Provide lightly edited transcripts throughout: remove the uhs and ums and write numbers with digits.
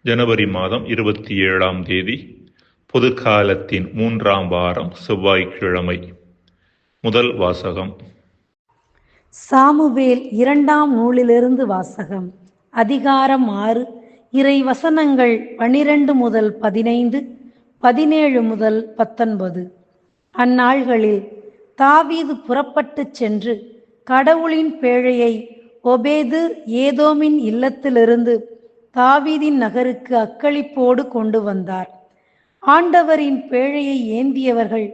ஜனவரி மாதம் 27ஆம் தேதி, பொதுக்காலத்தின் 3ஆம் வாரம், செவ்வாய்க்கிழமை. முதல் வாசகம். சாமுவேல் 2ஆம் நூலிலிருந்து வாசகம். அதிகாரம் 6, இறை வசனங்கள் 12 முதல் 15, 17 முதல் 19. அந்நாள்களில் தாவீது புறப்பட்டுச் சென்று கடவுளின் பேழையை ஒபேது ஏதோமின் இல்லத்திலிருந்து தாவீதின் நகருக்கு அக்களிப்போடு கொண்டு வந்தார். ஆண்டவரின் பேழையை ஏந்தியவர்கள்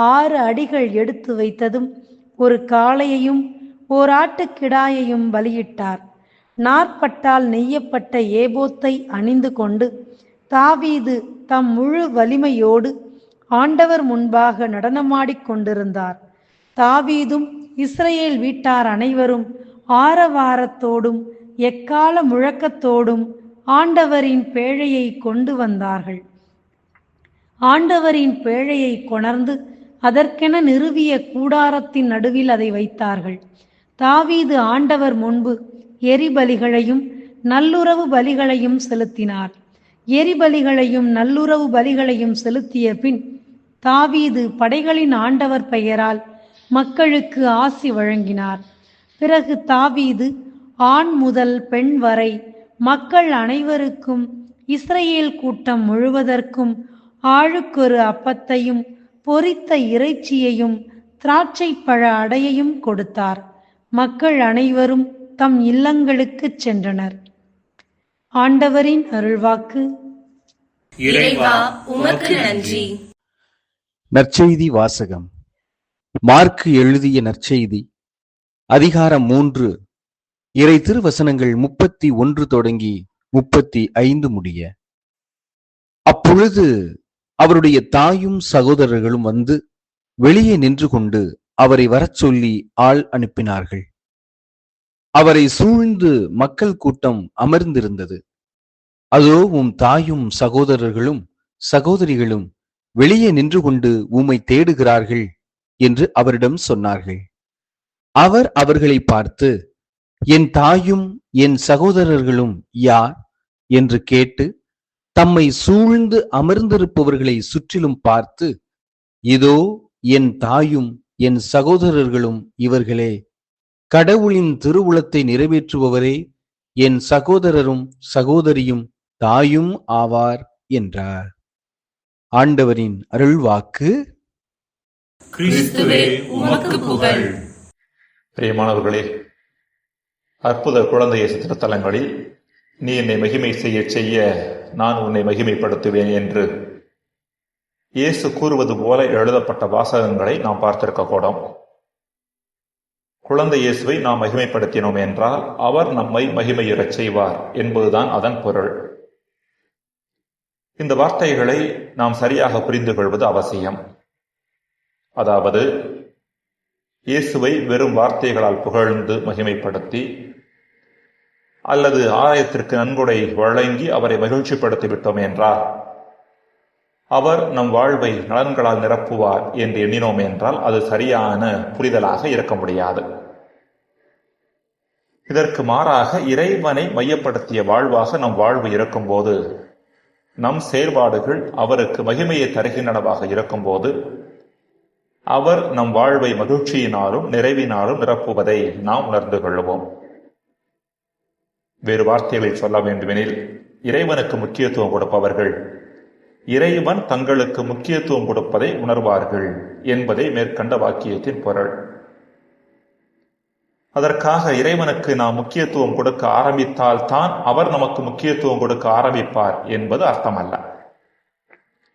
6 அடிகள் எடுத்து வைத்ததும் ஒரு காளையையும் ஓர் ஆட்டுக்கிடாயையும் பலியிட்டார். நாற்பட்டால் நெய்யப்பட்ட ஏபோத்தை அணிந்து கொண்டு தாவீது தம் முழு வலிமையோடு ஆண்டவர் முன்பாக நடனமாடிக் கொண்டிருந்தார். தாவீதும் இஸ்ரேல் வீட்டார் அனைவரும் ஆரவாரத்தோடும் எக்கால முழக்கத்தோடும் ஆண்டவரின் பேழையை கொண்டு வந்தார்கள். ஆண்டவரின் பேழையை கொணர்ந்து அதற்கென நிறுவிய கூடாரத்தின் நடுவில் அதை வைத்தார்கள். தாவீது ஆண்டவர் முன்பு எரிபலிகளையும் நல்லுறவு பலிகளையும் செலுத்தினார். எரிபலிகளையும் நல்லுறவு பலிகளையும் செலுத்திய பின் தாவீது படைகளின் ஆண்டவர் பெயரால் மக்களுக்கு ஆசி வழங்கினார். பிறகு தாவீது ஆண் முதல் பெண் வரை மக்கள் அனைவருக்கும் இஸ்ரேல் கூட்டம் முழுவதற்கும் ஆளுக்கொரு அப்பத்தையும் பொரித்த இறைச்சியையும் திராட்சை பழ அடையையும் கொடுத்தார். மக்கள் அனைவரும் தம் இல்லங்களுக்குச் சென்றனர். ஆண்டவரின் அருள்வாக்கு. இறைவா, உமக்கு நன்றி. நற்செய்தி வாசகம். மார்க்கு எழுதிய நற்செய்தி அதிகாரம் 3, இறை திருவசனங்கள் 31 தொடங்கி 35 முடிய. அப்பொழுது அவருடைய தாயும் சகோதரர்களும் வந்து வெளியே நின்று கொண்டு அவரை வரச் சொல்லி ஆள் அனுப்பினார்கள். அவரை சூழ்ந்து மக்கள் கூட்டம் அமர்ந்திருந்தது. அதோ உம் தாயும் சகோதரர்களும் சகோதரிகளும் வெளியே நின்று கொண்டு உம்மை தேடுகிறார்கள் என்று அவரிடம் சொன்னார்கள். அவர் அவர்களை பார்த்து, என் தாயும் என் சகோதரர்களும் யார் என்று கேட்டு தம்மை சூழ்ந்து அமர்ந்திருப்பவர்களை சுற்றிலும் பார்த்து, இதோ என் தாயும் என் சகோதரர்களும் இவர்களே, கடவுளின் திருவுளத்தை நிறைவேற்றுபவரே என் சகோதரரும் சகோதரியும் தாயும் ஆவார் என்றார். ஆண்டவரின் அருள்வாக்கு. கிறிஸ்துவே, உமக்கு புகழ். பிரியமானவர்களே, அற்புத குழந்தை இயேசு திருத்தலங்களில் நீ என்னை மகிமை செய்ய நான் உன்னை மகிமைப்படுத்துவேன் என்று இயேசு கூறுவது போல எழுதப்பட்ட வாசகங்களை நாம் பார்த்திருக்க கூடும். குழந்தை இயேசுவை நாம் மகிமைப்படுத்தினோம் என்றால் அவர் நம்மை மகிமையுறச் செய்வார் என்பதுதான் அதன் பொருள். இந்த வார்த்தைகளை நாம் சரியாக புரிந்து கொள்வது அவசியம். அதாவது, இயேசுவை வெறும் வார்த்தைகளால் புகழ்ந்து மகிமைப்படுத்தி அல்லது ஆலயத்திற்கு நன்கொடை வழங்கி அவரை மகிழ்ச்சிப்படுத்தி விட்டோம் என்றால், அவர் நம் வாழ்வை நலன்களால் நிரப்புவார் என்று எண்ணினோம் என்றால் அது சரியான புரிதலாக இருக்க முடியாது. இதற்கு மாறாக இறைவனை மையப்படுத்திய வாழ்வாக நம் வாழ்வு இருக்கும்போது, நம் செயல்பாடுகள் அவருக்கு மகிமையை தருகின்றனவாக இருக்கும்போது, அவர் நம் வாழ்வை மகிழ்ச்சியினாலும் நிறைவினாலும் நிரப்புவதை நாம் உணர்ந்து கொள்வோம். வேறு வார்த்தைகளில் சொல்ல வேண்டுமெனில், இறைவனுக்கு முக்கியத்துவம் கொடுப்பவர்கள் இறைவன் தங்களுக்கு முக்கியத்துவம் கொடுப்பதை உணர்வார்கள் என்பதை மேற்கண்ட வாக்கியத்தின் பொருள். அதற்காக இறைவனுக்கு நாம் முக்கியத்துவம் கொடுக்க ஆரம்பித்தால் தான் அவர் நமக்கு முக்கியத்துவம் கொடுக்க ஆரம்பிப்பார் என்பது அர்த்தமல்ல.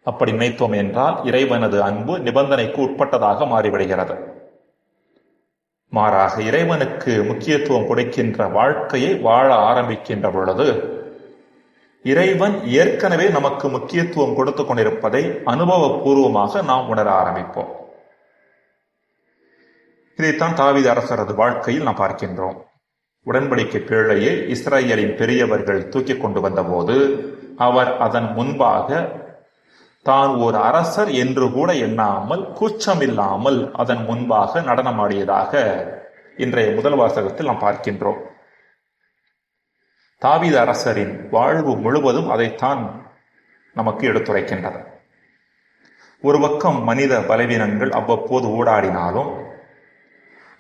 அப்படி நினைத்தோம் என்றால் இறைவனது அன்பு நிபந்தனைக்கு உட்பட்டதாக மாறிவிடுகிறது. மாறாக இறைவனுக்கு முக்கியத்துவம் கொடுக்கின்ற வாழ்க்கையை வாழ ஆரம்பிக்கின்ற பொழுது இறைவன் ஏற்கனவே நமக்கு முக்கியத்துவம் கொடுத்து கொண்டிருப்பதை அனுபவபூர்வமாக நாம் உணர ஆரம்பிப்போம். இதைத்தான் தாவீது அரசரது வாழ்க்கையில் நாம் பார்க்கின்றோம். உடன்படிக்கை பேழையை இஸ்ரேலின் பெரியவர்கள் தூக்கி கொண்டு வந்தபோது அவர் அதன் முன்பாக தான் ஒரு அரசர் என்று கூட எண்ணாமல் கூச்சமில்லாமல் அதன் முன்பாக நடனமாடியதாக இன்றைய முதல் வாசகத்தில் நாம் பார்க்கின்றோம். தாவீது அரசரின் வாழ்வு முழுவதும் அதைத்தான் நமக்கு எடுத்துரைக்கின்றது. ஒரு பக்கம் மனித பலவீனங்கள் அவ்வப்போது ஊடாடினாலும்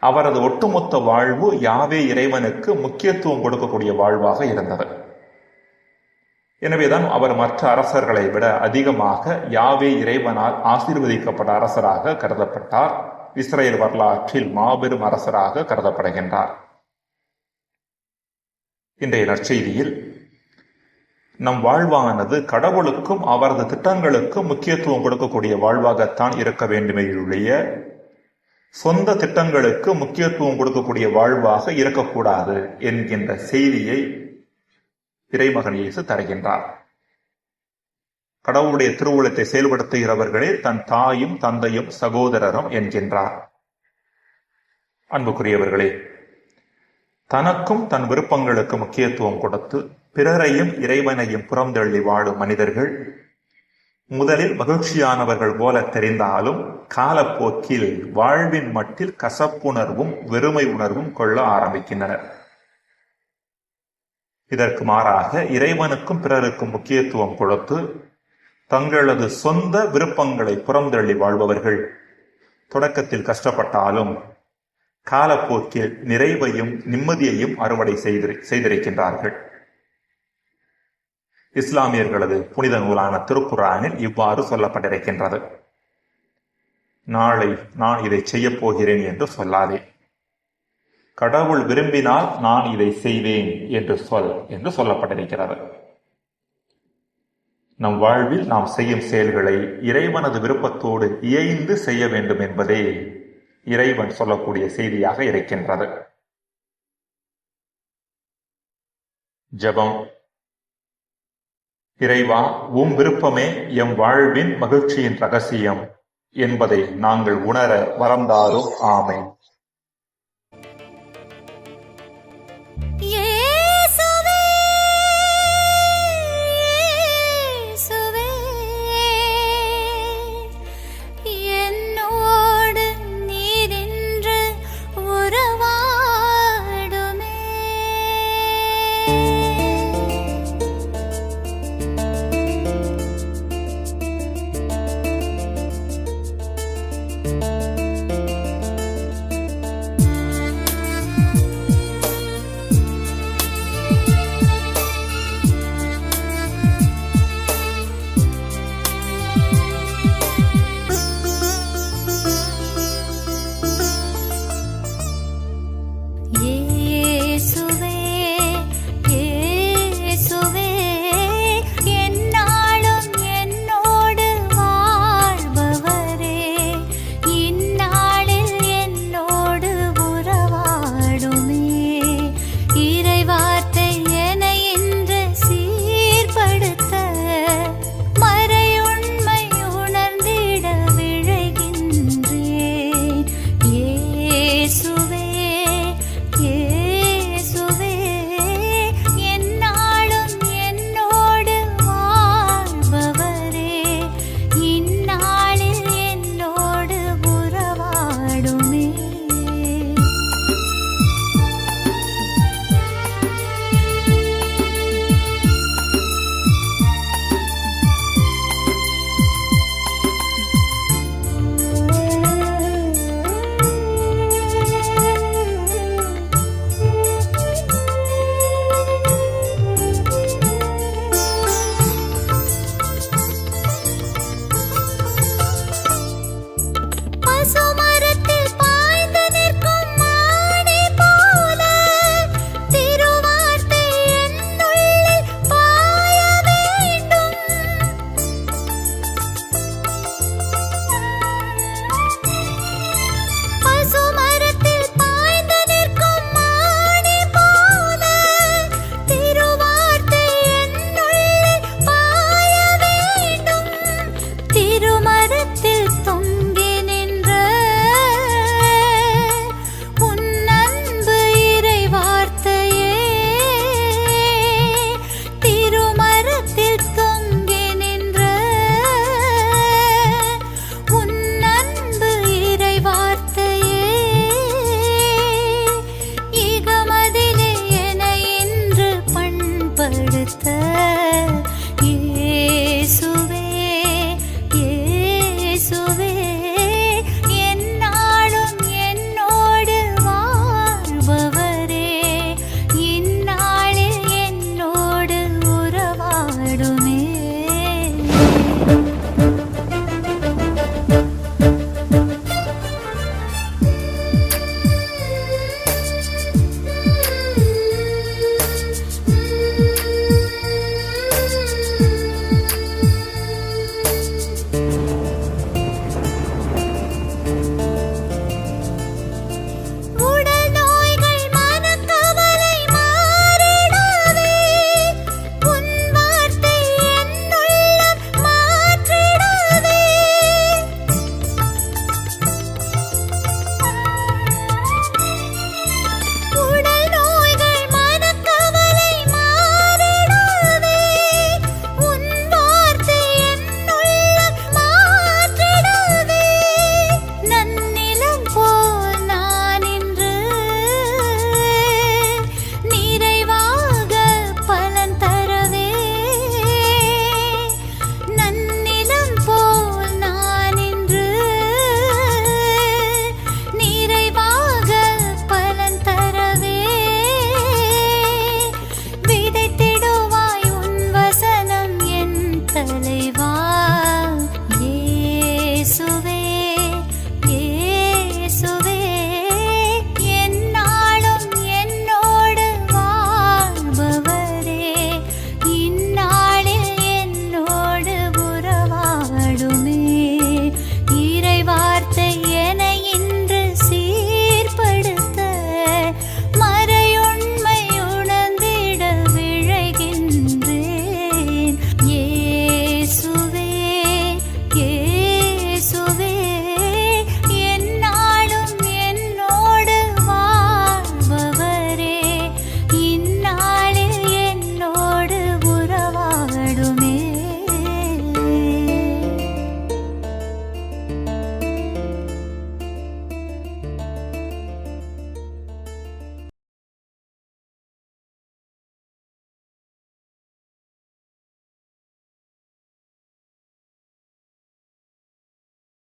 அவரது ஒட்டுமொத்த வாழ்வு யாவே இறைவனுக்கு முக்கியத்துவம் கொடுக்கக்கூடிய வாழ்வாக இருந்தது. எனவேதான் அவர் மற்ற அரசர்களை விட அதிகமாக யாவே இறைவனால் ஆசீர்வதிக்கப்பட்ட அரசராக கருதப்பட்டார். இஸ்ரேல் வரலாற்றில் மாபெரும் அரசராக கருதப்படுகின்றார். இன்றைய நற்செய்தியில் நம் வாழ்வானது கடவுளுக்கும் அவரது திட்டங்களுக்கும் முக்கியத்துவம் கொடுக்கக்கூடிய வாழ்வாகத்தான் இருக்க வேண்டுமையுடைய சொந்த திட்டங்களுக்கு முக்கியத்துவம் கொடுக்கக்கூடிய வாழ்வாக இருக்கக்கூடாது என்கின்ற செய்தியை இறைமகன் இயேசு தருகின்றார். கடவுளுடைய திருவுளத்தை செயல்படுத்துகிறவர்களே தன் தாயும் தந்தையும் சகோதரரும் என்கின்றார். அன்புக்குரியவர்களே, தனக்கும் தன் விருப்பங்களுக்கு முக்கியத்துவம் கொடுத்து பிறரையும் இறைவனையும் புறந்தள்ளி வாழும் மனிதர்கள் முதலில் மகிழ்ச்சியானவர்கள் போல தெரிந்தாலும் காலப்போக்கில் வாழ்வின் மட்டில் கசப்புணர்வும் வெறுமை உணர்வும் கொள்ள ஆரம்பிக்கின்றனர். இதற்கு மாறாக இறைவனுக்கும் பிறருக்கும் முக்கியத்துவம் கொடுத்து தங்களது சொந்த விருப்பங்களை புறந்தள்ளி வாழ்பவர்கள் தொடக்கத்தில் கஷ்டப்பட்டாலும் காலப்போக்கில் நிறைவையும் நிம்மதியையும் அறுவடை செய்திருக்கின்றார்கள். இஸ்லாமியர்களது புனித நூலான திருக்குர்ஆனில் இவ்வாறு சொல்லப்பட்டிருக்கின்றது: நாளை நான் இதை செய்யப் போகிறேன் என்று சொல்லாதே, கடவுள் விரும்பினால் நான் இதை செய்வேன் என்று சொல் என்று சொல்லப்பட்டிருக்கிறது. நம் வாழ்வில் நாம் செய்யும் செயல்களை இறைவனது விருப்பத்தோடு இயைந்து செய்ய வேண்டும் என்பதே இறைவன் சொல்லக்கூடிய செய்தியாக இருக்கின்றது. ஜெபம். இறைவா, உம் விருப்பமே எம் வாழ்வின் மகிழ்ச்சியின் ரகசியம் என்பதை நாங்கள் உணர வரம் தாரும். ஆமென். கொடுத்த